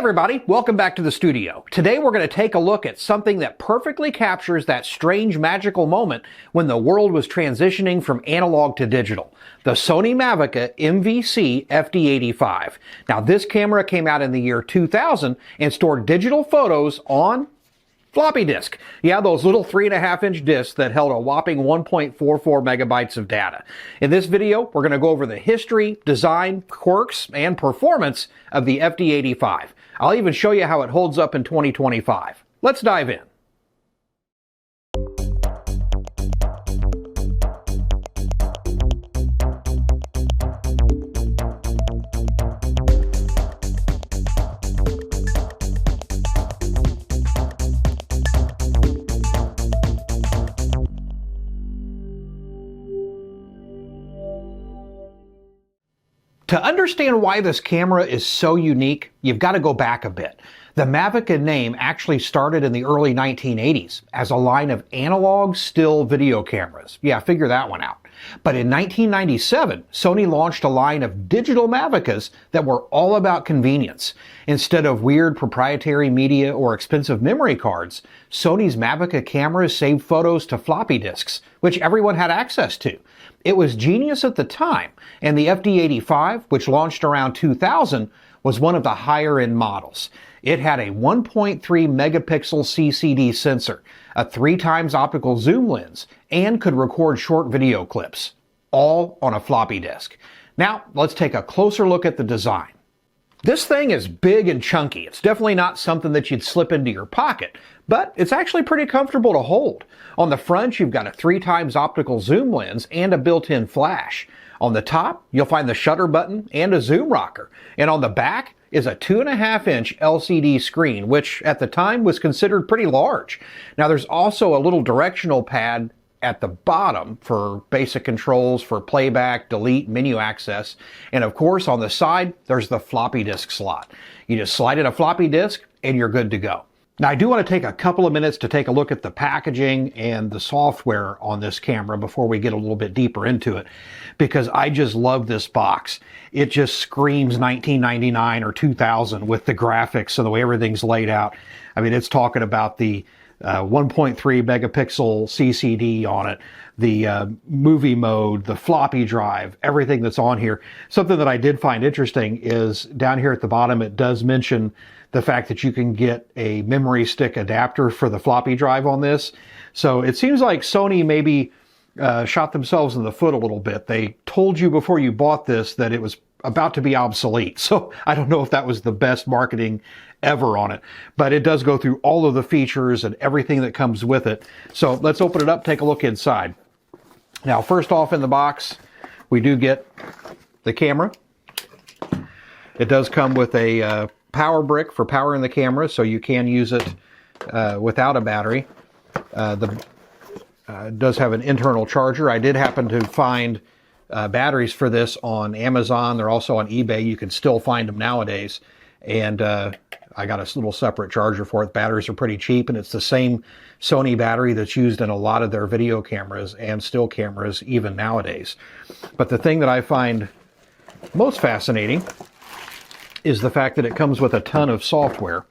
everybody, welcome back to the studio. Today we're going to take a look at something that perfectly captures that strange magical moment when the world was transitioning from analog to digital. The Sony Mavica MVC-FD85. Now this camera came out in the year 2000 and stored digital photos on floppy disk. Yeah, those little 3.5-inch discs that held a whopping 1.44 megabytes of data. In this video, we're going to go over the history, design, quirks, and performance of the FD85. I'll even show you how it holds up in 2025. Let's dive in. To understand why this camera is so unique, you've got to go back a bit. The Mavica name actually started in the early 1980s as a line of analog still video cameras. Yeah, figure that one out. But in 1997, Sony launched a line of digital Mavicas that were all about convenience. Instead of weird proprietary media or expensive memory cards, Sony's Mavica cameras saved photos to floppy disks, which everyone had access to. It was genius at the time, and the FD85, which launched around 2000, was one of the higher-end models. It had a 1.3 megapixel CCD sensor, a 3x optical zoom lens, and could record short video clips, all on a floppy disk. Now, let's take a closer look at the design. This thing is big and chunky. It's definitely not something that you'd slip into your pocket, but it's actually pretty comfortable to hold. On the front, you've got a 3x optical zoom lens and a built-in flash. On the top, you'll find the shutter button and a zoom rocker. And on the back is a 2.5-inch LCD screen, which at the time was considered pretty large. Now there's also a little directional pad at the bottom for basic controls for playback, delete, menu access. And of course, on the side, there's the floppy disk slot. You just slide in a floppy disk and you're good to go. Now, I do want to take a couple of minutes to take a look at the packaging and the software on this camera before we get a little bit deeper into it, because I just love this box. It just screams 1999 or 2000 with the graphics and the way everything's laid out. I mean, it's talking about the 1.3 megapixel CCD on it, the movie mode, the floppy drive, everything that's on here. Something that I did find interesting is down here at the bottom, it does mention the fact that you can get a memory stick adapter for the floppy drive on this. So it seems like Sony maybe shot themselves in the foot a little bit. They told you before you bought this that it was about to be obsolete. So I don't know if that was the best marketing ever on it, but it does go through all of the features and everything that comes with it. So let's open it up, take a look inside. Now, first off in the box, we do get the camera. It does come with a power brick for powering the camera, so you can use it without a battery. It does have an internal charger. I did happen to find batteries for this on Amazon. They're also on eBay. You can still find them nowadays. And I got a little separate charger for it. Batteries are pretty cheap, and it's the same Sony battery that's used in a lot of their video cameras and still cameras even nowadays. But the thing that I find most fascinating is the fact that it comes with a ton of software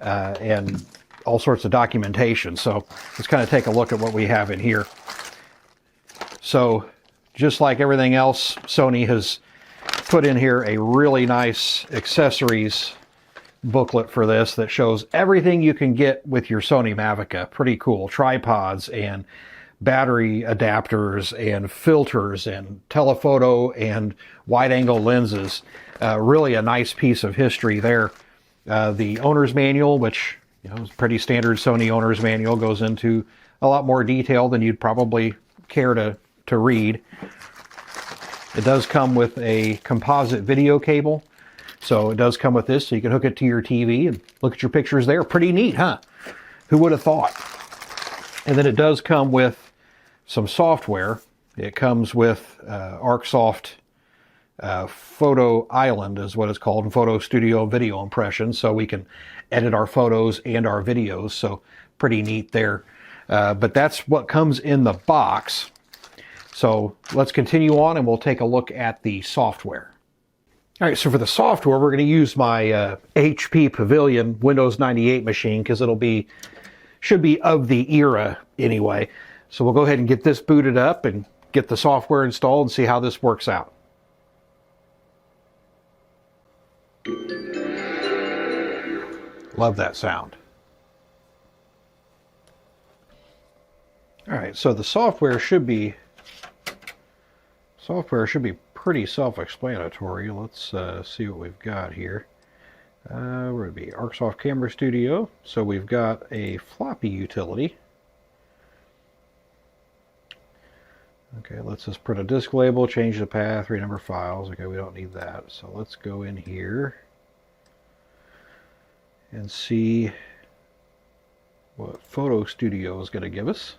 and all sorts of documentation. So let's kind of take a look at what we have in here. So just like everything else, Sony has put in here a really nice accessories booklet for this that shows everything you can get with your Sony Mavica. Pretty cool. Tripods and battery adapters and filters and telephoto and wide angle lenses. Really a nice piece of history there. The owner's manual, which is pretty standard Sony owner's manual, goes into a lot more detail than you'd probably care to read. It does come with a composite video cable. So it does come with this, so you can hook it to your TV and look at your pictures there. Pretty neat, huh? Who would have thought? And then it does come with some software. It comes with ArcSoft Photo Island is what it's called, Photo Studio Video Impression, so we can edit our photos and our videos. So pretty neat there. But that's what comes in the box. So let's continue on and we'll take a look at the software. All right, so for the software, we're going to use my HP Pavilion Windows 98 machine because should be of the era anyway. So we'll go ahead and get this booted up and get the software installed and see how this works out. Love that sound. All right, so the software should be pretty self-explanatory. Let's see what we've got here. Where would it be? ArcSoft Camera Studio. So we've got a Floppy utility. Okay, let's just print a disk label, change the path, renumber files. Okay, we don't need that. So let's go in here and see what Photo Studio is going to give us.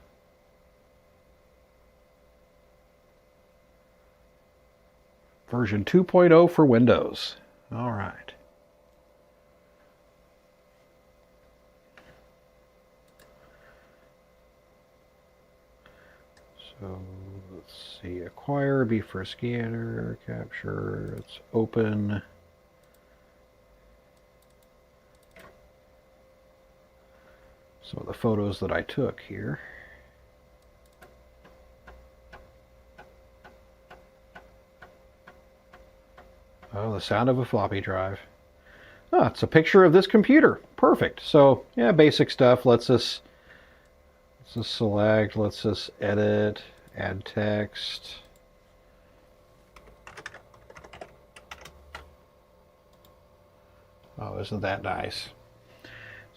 Version 2.0 for Windows. All right. So let's see, acquire, be for scanner, capture, let's open. Some of the photos that I took here. Oh, the sound of a floppy drive. Oh, it's a picture of this computer. Perfect. So, yeah, basic stuff. Let's just select, let's just edit, add text. Oh, isn't that nice?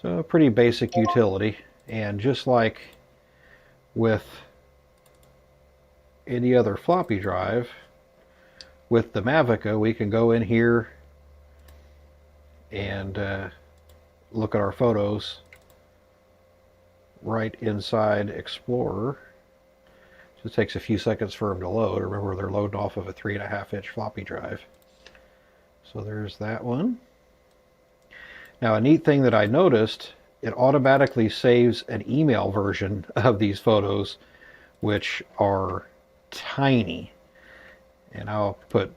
So, a pretty basic utility. And just like with any other floppy drive, with the Mavica, we can go in here and look at our photos right inside Explorer. Just takes a few seconds for them to load. Remember, they're loading off of a 3.5-inch floppy drive. So there's that one. Now, a neat thing that I noticed, it automatically saves an email version of these photos, which are tiny. And I'll put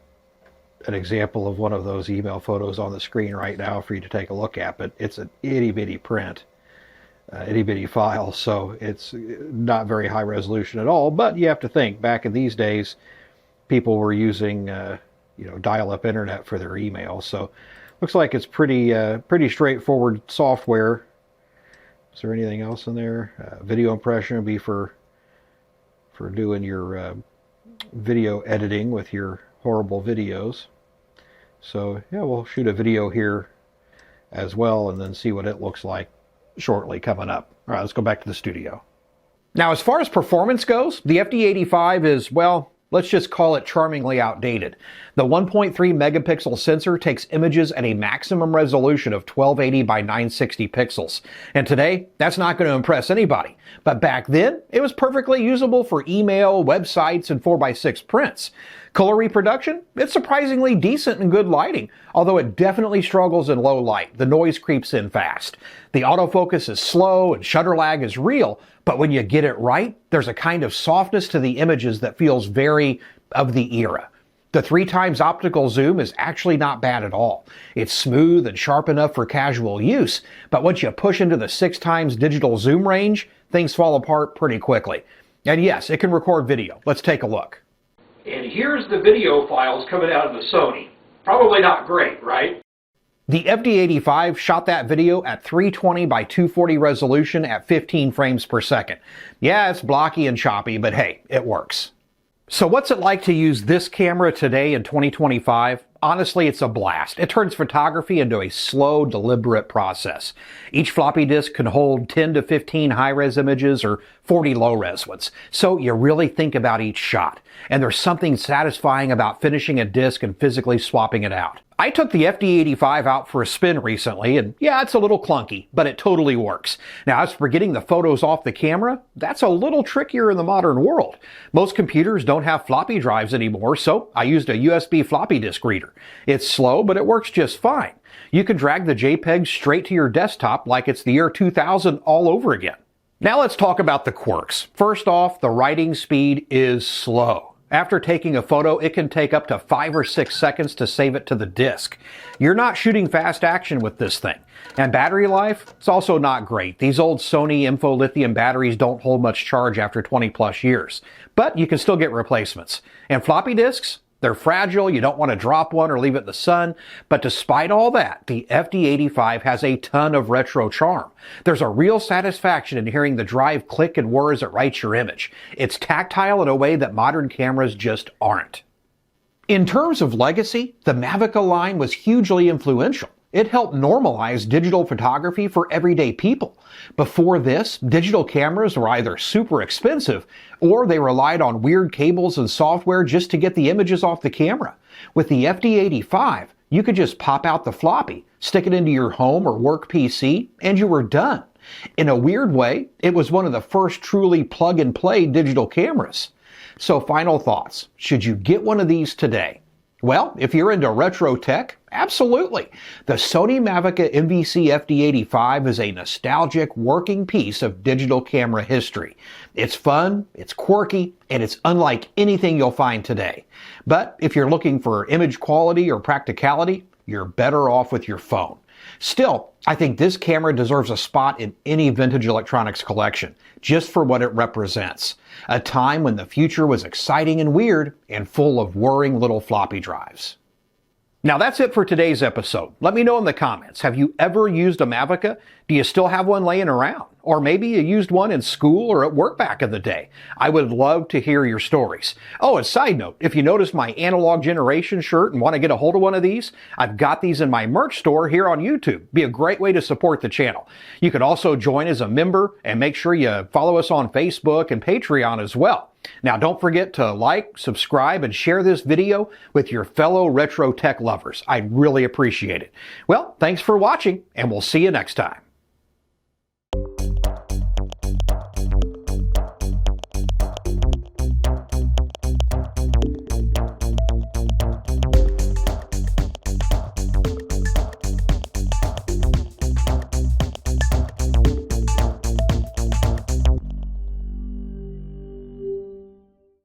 an example of one of those email photos on the screen right now for you to take a look at, but it's an itty-bitty print, itty-bitty file, so it's not very high resolution at all. But you have to think, back in these days, people were using dial-up internet for their email, so looks like it's pretty straightforward software. Is there anything else in there? Video impression would be for doing your video editing with your horrible videos. So yeah, we'll shoot a video here as well and then see what it looks like shortly coming up. All right, let's go back to the studio. Now, as far as performance goes, the FD85 is, well, let's just call it charmingly outdated. The 1.3 megapixel sensor takes images at a maximum resolution of 1280 by 960 pixels. And today, that's not going to impress anybody. But back then, it was perfectly usable for email, websites, and 4x6 prints. Color reproduction? It's surprisingly decent in good lighting, although it definitely struggles in low light. The noise creeps in fast. The autofocus is slow and shutter lag is real, but when you get it right, there's a kind of softness to the images that feels very of the era. The 3x optical zoom is actually not bad at all. It's smooth and sharp enough for casual use, but once you push into the 6x digital zoom range, things fall apart pretty quickly. And yes, it can record video. Let's take a look. And here's the video files coming out of the Sony. Probably not great, right? The FD85 shot that video at 320 by 240 resolution at 15 frames per second. Yeah, it's blocky and choppy, but hey, it works. So what's it like to use this camera today in 2025? Honestly, it's a blast. It turns photography into a slow, deliberate process. Each floppy disk can hold 10 to 15 high-res images or 40 low-res ones. So you really think about each shot. And there's something satisfying about finishing a disk and physically swapping it out. I took the FD85 out for a spin recently, and yeah, it's a little clunky, but it totally works. Now, as for getting the photos off the camera, that's a little trickier in the modern world. Most computers don't have floppy drives anymore, so I used a USB floppy disk reader. It's slow, but it works just fine. You can drag the JPEG straight to your desktop like it's the year 2000 all over again. Now let's talk about the quirks. First off, the writing speed is slow. After taking a photo, it can take up to 5 or 6 seconds to save it to the disk. You're not shooting fast action with this thing. And battery life? It's also not great. These old Sony lithium batteries don't hold much charge after 20 plus years. But you can still get replacements. And floppy disks? They're fragile, you don't want to drop one or leave it in the sun, but despite all that, the FD85 has a ton of retro charm. There's a real satisfaction in hearing the drive click and whir as it writes your image. It's tactile in a way that modern cameras just aren't. In terms of legacy, the Mavica line was hugely influential. It helped normalize digital photography for everyday people. Before this, digital cameras were either super expensive or they relied on weird cables and software just to get the images off the camera. With the FD85, you could just pop out the floppy, stick it into your home or work PC, and you were done. In a weird way, it was one of the first truly plug-and-play digital cameras. So final thoughts. Should you get one of these today? Well, if you're into retro tech, absolutely. The Sony Mavica MVC-FD85 is a nostalgic working piece of digital camera history. It's fun, it's quirky, and it's unlike anything you'll find today. But if you're looking for image quality or practicality, you're better off with your phone. Still, I think this camera deserves a spot in any vintage electronics collection, just for what it represents. A time when the future was exciting and weird and full of whirring little floppy drives. Now that's it for today's episode. Let me know in the comments. Have you ever used a Mavica? Do you still have one laying around? Or maybe you used one in school or at work back in the day. I would love to hear your stories. Oh, and side note, if you notice my Analog Generation shirt and want to get a hold of one of these, I've got these in my merch store here on YouTube. Be a great way to support the channel. You can also join as a member and make sure you follow us on Facebook and Patreon as well. Now don't forget to like, subscribe, and share this video with your fellow retro tech lovers. I'd really appreciate it. Well, thanks for watching, and we'll see you next time.